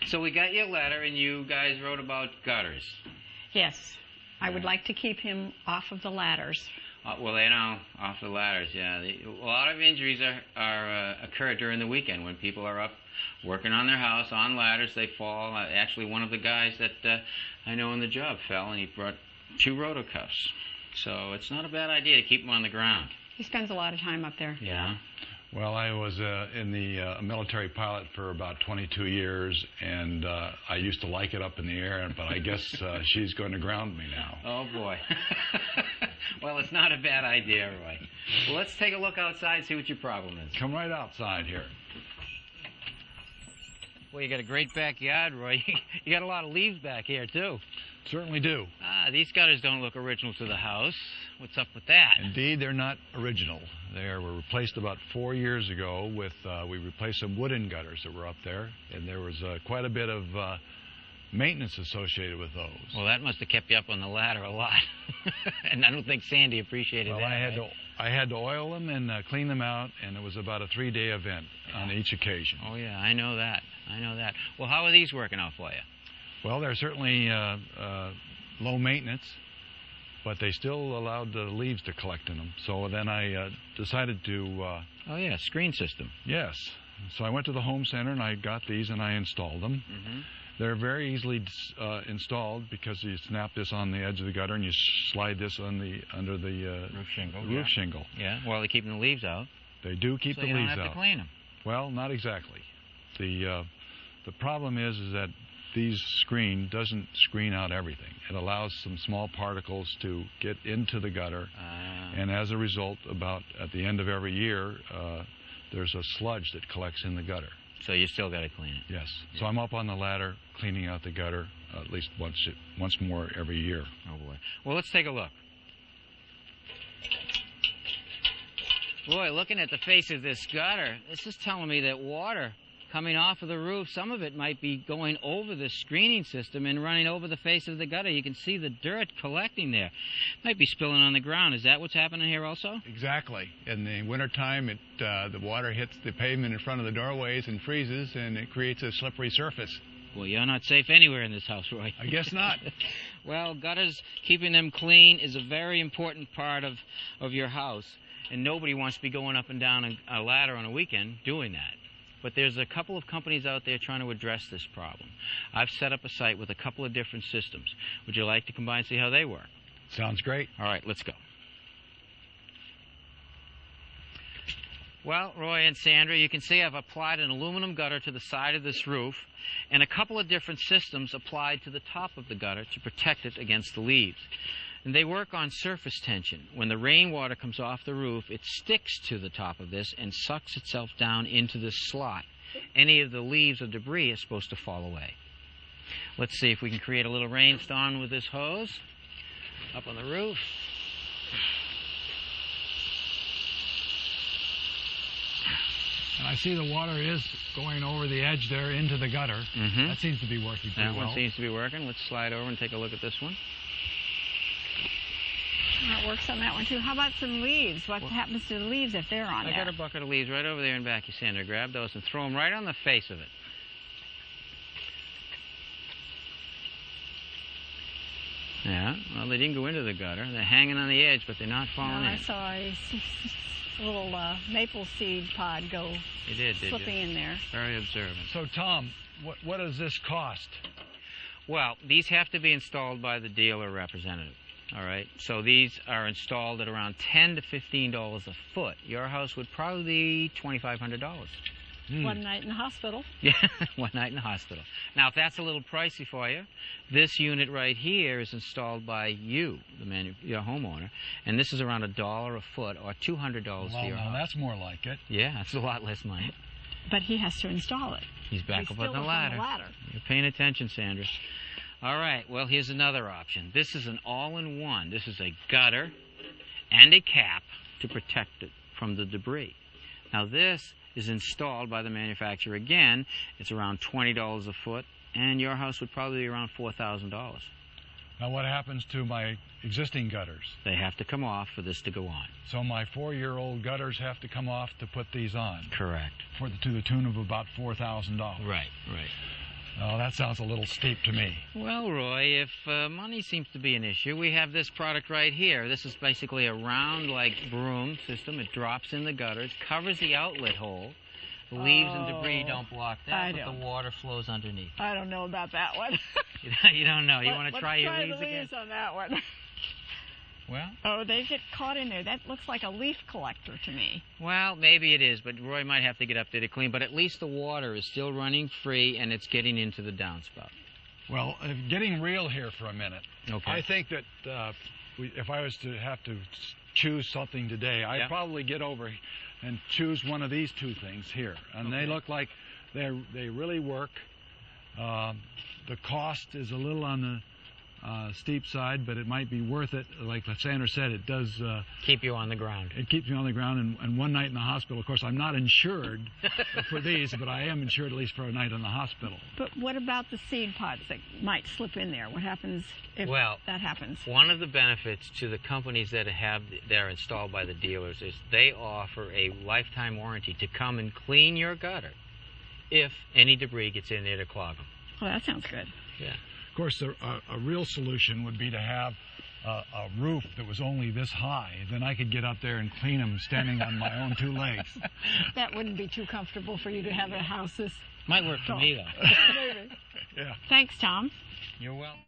So we got your letter, and you guys wrote about gutters. Yes. I would like to keep him off of the ladders. Well, off the ladders, yeah. A lot of injuries occur during the weekend when people are up working on their house on ladders. They fall. Actually, one of the guys that I know on the job fell, and he brought 2 rotocuffs. So it's not a bad idea to keep him on the ground. He spends a lot of time up there. Yeah. Well, I was in the military pilot for about 22 years, and I used to like it up in the air, but I guess she's going to ground me now. Oh, boy. Well, it's not a bad idea, Roy. Well, let's take a look outside and see what your problem is. Come right outside here. Well, you got a great backyard, Roy. You got a lot of leaves back here, too. Certainly do. These gutters don't look original to the house. What's up with that? Indeed, they're not original. They were replaced about 4 years ago with, we replaced some wooden gutters that were up there, and there was quite a bit of maintenance associated with those. Well, that must have kept you up on the ladder a lot. And I don't think Sandy appreciated that. Well, I had to oil them and clean them out, and it was about a 3-day event on each occasion. Oh, yeah, I know that. Well, how are these working out for you? Well, they're certainly low maintenance, but they still allowed the leaves to collect in them. So then I decided to... oh, yeah, screen system. Yes. So I went to the home center, and I got these, and I installed them. Mm-hmm. They're very easily installed because you snap this on the edge of the gutter, and you slide this on under the roof shingle. Yeah, while they're keeping the leaves out. They do keep the leaves out. So you don't have to clean them. Well, not exactly. The problem is that these doesn't screen out everything. It allows some small particles to get into the gutter, and as a result, at the end of every year, there's a sludge that collects in the gutter. So you still got to clean it. Yes. Yeah. So I'm up on the ladder cleaning out the gutter at least once more every year. Oh boy. Well, let's take a look. Boy, looking at the face of this gutter, this is telling me that water coming off of the roof, some of it might be going over the screening system and running over the face of the gutter. You can see the dirt collecting there. Might be spilling on the ground. Is that what's happening here also? Exactly. In the wintertime, the water hits the pavement in front of the doorways and freezes, and it creates a slippery surface. Well, you're not safe anywhere in this house, Roy. I guess not. Well, gutters, keeping them clean is a very important part of your house, and nobody wants to be going up and down a ladder on a weekend doing that. But there's a couple of companies out there trying to address this problem. I've set up a site with a couple of different systems. Would you like to combine and see how they work? Sounds great. All right, let's go. Well, Roy and Sandra, you can see I've applied an aluminum gutter to the side of this roof and a couple of different systems applied to the top of the gutter to protect it against the leaves. And they work on surface tension. When the rainwater comes off the roof, it sticks to the top of this and sucks itself down into this slot. Any of the leaves or debris is supposed to fall away. Let's see if we can create a little rainstorm with this hose up on the roof. And I see the water is going over the edge there into the gutter. Mm-hmm. That seems to be working pretty well. That one seems to be working. Let's slide over and take a look at this one. That works on that one, too. How about some leaves? What happens to the leaves if they're on there? I got a bucket of leaves right over there in back. You, Sandra, grab those and throw them right on the face of it. Yeah, well, they didn't go into the gutter. They're hanging on the edge, but they're not falling in. I saw a little maple seed pod go slipping in there. Very observant. So, Tom, what does this cost? Well, these have to be installed by the dealer representative. All right, so these are installed at around $10 to $15 a foot. Your house would probably be $2,500. One night in the hospital. Yeah, one night in the hospital. Now, if that's a little pricey for you, this unit right here is installed by you, your homeowner, and this is around $1 a foot or $200 for your house. That's more like it. Yeah, that's a lot less money. But he has to install it. He's back up on the ladder. You're paying attention, Sandra. All right, well, here's another option. This is an all-in-one. This is a gutter and a cap to protect it from the debris. Now, this is installed by the manufacturer. Again, it's around $20 a foot, and your house would probably be around $4,000. Now, what happens to my existing gutters? They have to come off for this to go on. So my 4-year-old gutters have to come off to put these on? Correct. To the tune of about $4,000. Right. Oh, that sounds a little steep to me. Well, Roy, if money seems to be an issue, we have this product right here. This is basically a round, like, broom system. It drops in the gutters, covers the outlet hole. The leaves and debris don't block that, but the water flows underneath. I don't know about that one. You don't know. You want to try your leaves again? Let's try the leaves on that one. Well? Oh, they get caught in there. That looks like a leaf collector to me. Well, maybe it is, but Roy might have to get up there to clean. But at least the water is still running free, and it's getting into the downspout. Well, getting real here for a minute. Okay. I think that if I was to have to choose something today, I'd probably get over and choose one of these two things here. And they look like they really work. The cost is a little on the steep side, but it might be worth it. Like Sandra said, it does keep you on the ground. It keeps me on the ground, and one night in the hospital. Of course, I'm not insured for these, but I am insured at least for a night in the hospital. But what about the seed pods that might slip in there? What happens if that happens? One of the benefits to the companies that are installed by the dealers is they offer a lifetime warranty to come and clean your gutter if any debris gets in there to clog them. Oh, that sounds good. Yeah. Of course, a real solution would be to have a roof that was only this high. Then I could get up there and clean them standing on my own two legs. That wouldn't be too comfortable for you to have a house this might work for me, though. Maybe. Yeah. Thanks, Tom. You're welcome.